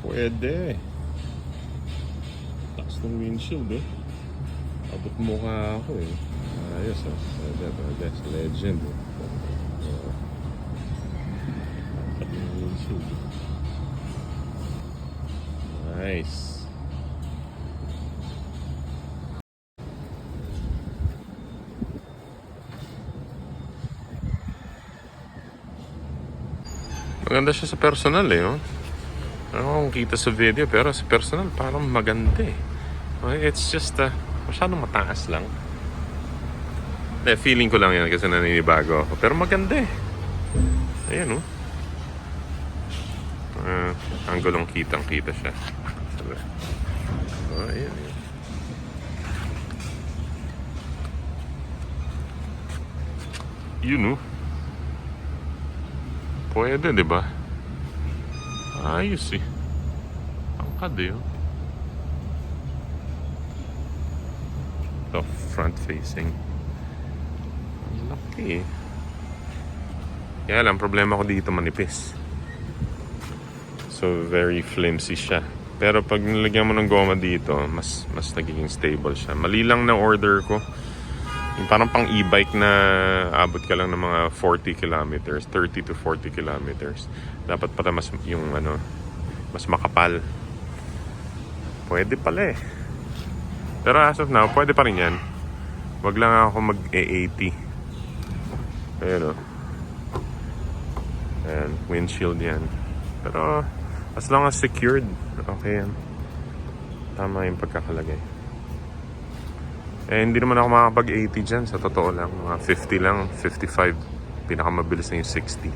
Pwede. Taas ng windshield eh. Abot mukha ako eh. Ayos ah. That's legend eh. Taas ng windshield. Nice. Maganda siya sa personal eh, oh. Ano kung kita sa video, pero sa personal parang maganda eh. Okay, it's just masyadong mataas lang. Feeling ko lang yan kasi naninibago ako. Pero maganda eh. Ayan oh. Anggulong kitang-kita siya. Oh, ayan. Yun oh. Pwede, di ba? Ayos eh. Angkad eh. Oh. Ito, front facing. Ang laki eh. Kaya lang, problema ko dito manipis. So, very flimsy siya. Pero pag nilagyan mo ng goma dito, mas nagiging stable siya. Mali lang na order ko. Yung parang pang e-bike na abot ka lang ng mga 40 kilometers, 30 to 40 kilometers. Dapat pala mas yung mas makapal. Pwede pala eh. Pero as of now, pwede pa rin yan. Wag lang ako mag-E80. Ayan o. Ayan, windshield yan. Pero as long as secured, okay yan. Tama yung pagkakalagay. Eh, hindi naman ako makakapag-80 dyan. Sa totoo lang, mga 50 lang, 55. Pinakamabilis na yung 60.